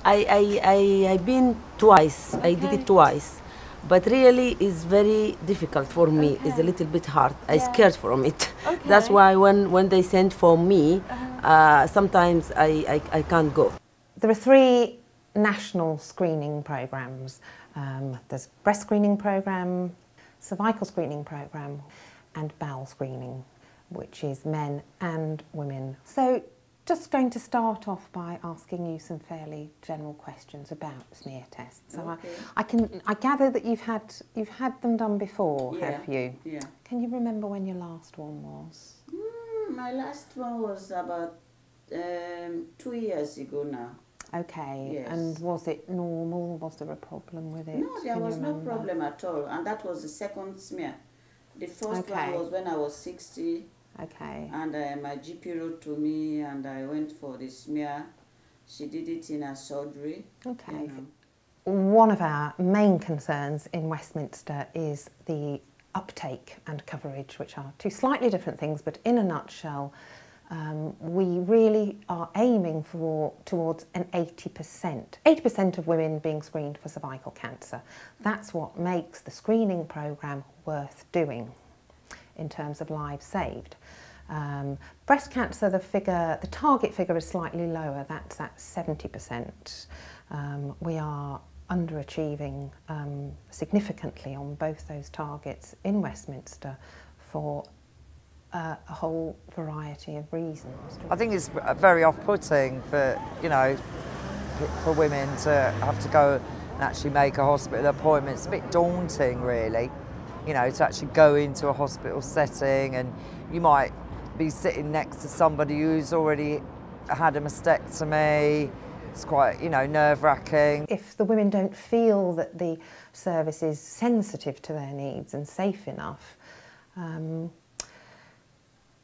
I've been twice. I did it twice, but really it's very difficult for me. It's a little bit hard. I scared from it. That's why when they send for me, sometimes I can't go. There are three national screening programs. There's breast screening program, cervical screening program, and bowel screening, which is men and women. So just going to start off by asking you some fairly general questions about smear tests. So I gather that you've had them done before, have you? Yeah. Can you remember when your last one was? My last one was about 2 years ago now. Okay. Yes. And was it normal? Was there a problem with it? No, there Can you was no remember? problem at all, and that was the second smear. The first one was when I was 60. Okay. And my GP wrote to me, and I went for the smear. She did it in her surgery. Okay. You know. One of our main concerns in Westminster is the uptake and coverage, which are two slightly different things, but in a nutshell, we really are aiming towards an 80%. 80% of women being screened for cervical cancer. That's what makes the screening programme worth doing in terms of lives saved. Breast cancer, the target figure is slightly lower, that's at 70%. We are underachieving significantly on both those targets in Westminster for a whole variety of reasons. I think it's very off-putting for, for women to have to go and actually make a hospital appointment. It's a bit daunting, really, to actually go into a hospital setting, and you might be sitting next to somebody who's already had a mastectomy. It's quite, nerve-wracking. If the women don't feel that the service is sensitive to their needs and safe enough,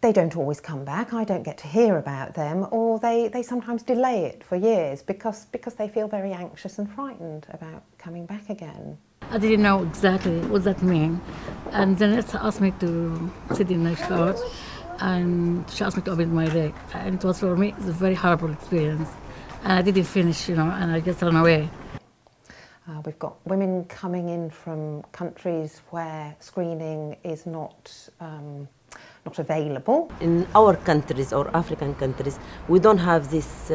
they don't always come back. I don't get to hear about them, or they sometimes delay it for years because they feel very anxious and frightened about coming back again. I didn't know exactly what that meant, and then it asked me to sit in the couch, and she asked me to open my leg, and it was, for me, it's a very horrible experience, and I didn't finish, and I just ran away. We've got women coming in from countries where screening is not available. In our countries or African countries, we don't have this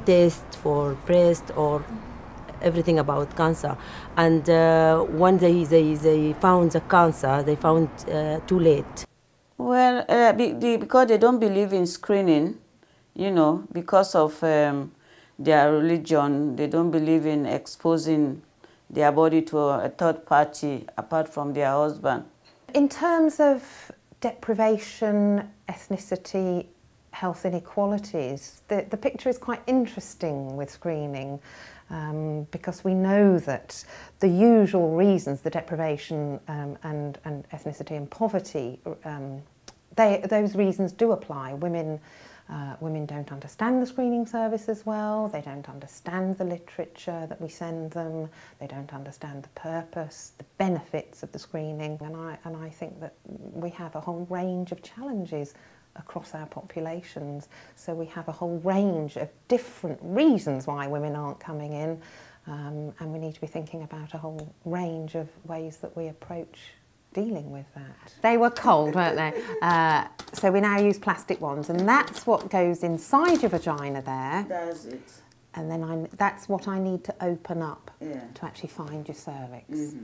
test for breast or everything about cancer. And when they found the cancer, they found too late. Well, because they don't believe in screening, because of their religion, they don't believe in exposing their body to a third party apart from their husband. In terms of deprivation, ethnicity, health inequalities, the picture is quite interesting with screening because we know that the usual reasons, the deprivation and ethnicity and poverty, those reasons do apply. Women don't understand the screening service as well, they don't understand the literature that we send them, they don't understand the purpose, the benefits of the screening, and I think that we have a whole range of challenges across our populations. So we have a whole range of different reasons why women aren't coming in, and we need to be thinking about a whole range of ways that we approach dealing with that. They were cold, weren't they? So we now use plastic ones, and that's what goes inside your vagina there. That's it. And then that's what I need to open up to actually find your cervix. Mm-hmm.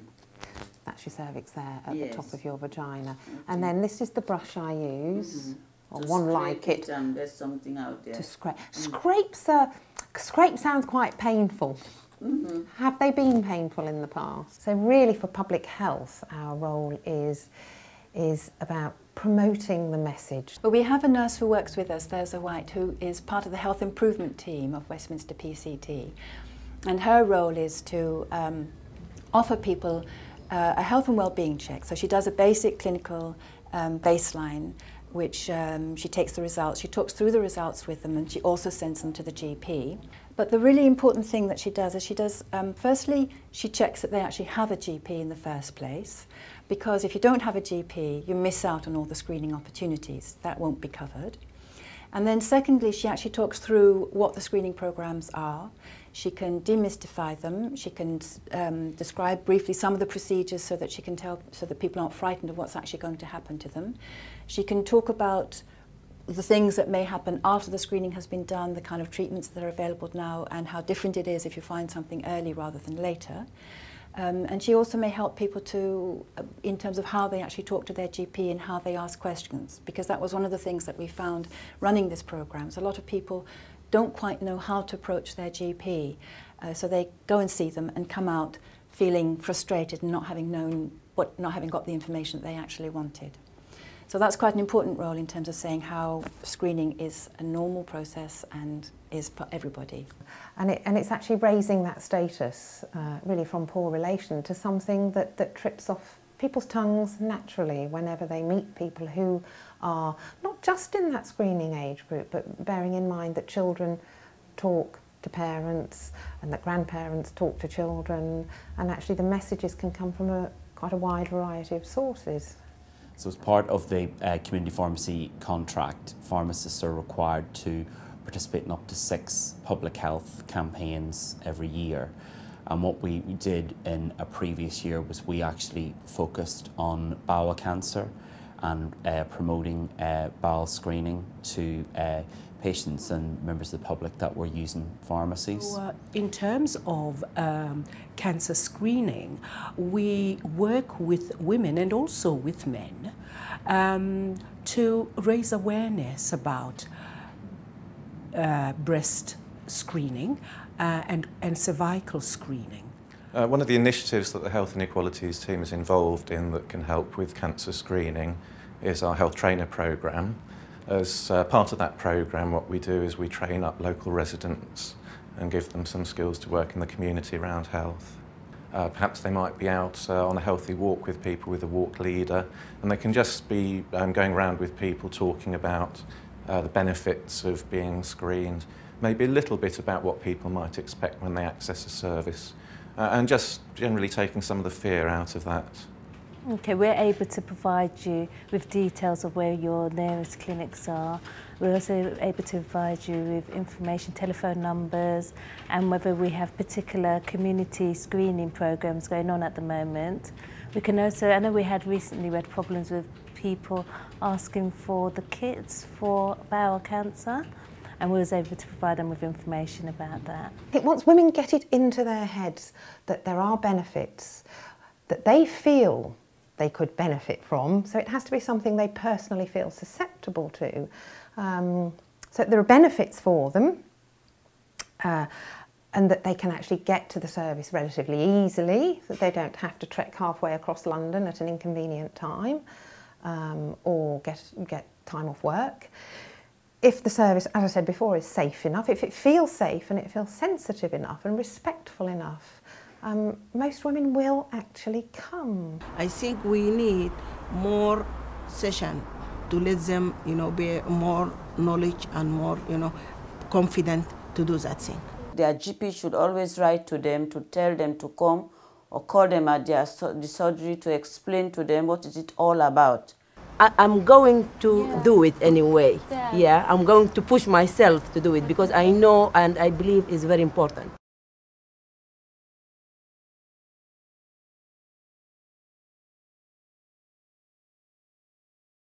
That's your cervix there at the Yes. top of your vagina. Okay. And then this is the brush I use, or To one scrape like it, and there's something out there. to scrape. Scrape sounds quite painful. Mm-hmm. Have they been painful in the past? So really for public health, our role is about promoting the message. Well, we have a nurse who works with us, Thurza White, who is part of the health improvement team of Westminster PCT. And her role is to offer people a health and well-being check. So she does a basic clinical baseline, which she takes the results, she talks through the results with them, and she also sends them to the GP. But the really important thing that she does, firstly, she checks that they actually have a GP in the first place, because if you don't have a GP, you miss out on all the screening opportunities. That won't be covered. And then secondly, she actually talks through what the screening programs are. She can demystify them. She can describe briefly some of the procedures so that she can tell, so that people aren't frightened of what's actually going to happen to them. She can talk about the things that may happen after the screening has been done, the kind of treatments that are available now, and how different it is if you find something early rather than later. And she also may help people to, in terms of how they actually talk to their GP and how they ask questions, because that was one of the things that we found running this programme. So a lot of people don't quite know how to approach their GP, so they go and see them and come out feeling frustrated and not having got the information that they actually wanted. So that's quite an important role in terms of saying how screening is a normal process and is for everybody. And it's actually raising that status, really from poor relation, to something that trips off people's tongues naturally whenever they meet people who are not just in that screening age group, but bearing in mind that children talk to parents and that grandparents talk to children, and actually the messages can come from quite a wide variety of sources. So as part of the community pharmacy contract, pharmacists are required to participate in up to 6 public health campaigns every year. And what we did in a previous year was we actually focused on bowel cancer and promoting bowel screening to patients and members of the public that were using pharmacies. So, in terms of cancer screening, we work with women and also with men to raise awareness about breast screening and cervical screening. One of the initiatives that the Health Inequalities team is involved in that can help with cancer screening is our Health Trainer programme. As part of that programme, what we do is we train up local residents and give them some skills to work in the community around health. Perhaps they might be out on a healthy walk with people with a walk leader, and they can just be going around with people talking about the benefits of being screened, maybe a little bit about what people might expect when they access a service, and just generally taking some of the fear out of that. Okay, we're able to provide you with details of where your nearest clinics are. We're also able to provide you with information, telephone numbers, and whether we have particular community screening programs going on at the moment. We can also, I know we had problems with people asking for the kits for bowel cancer, and we was able to provide them with information about that. Once women get it into their heads that there are benefits that they feel they could benefit from, so it has to be something they personally feel susceptible to. So there are benefits for them, and that they can actually get to the service relatively easily, that they don't have to trek halfway across London at an inconvenient time, or get time off work. If the service, as I said before, is safe enough, if it feels safe and it feels sensitive enough and respectful enough, most women will actually come. I think we need more session to let them, be more knowledge and more, confident to do that thing. Their GP should always write to them to tell them to come, or call them at the surgery to explain to them what is it all about. I'm going to do it anyway. Yeah, I'm going to push myself to do it because I know and I believe it's very important.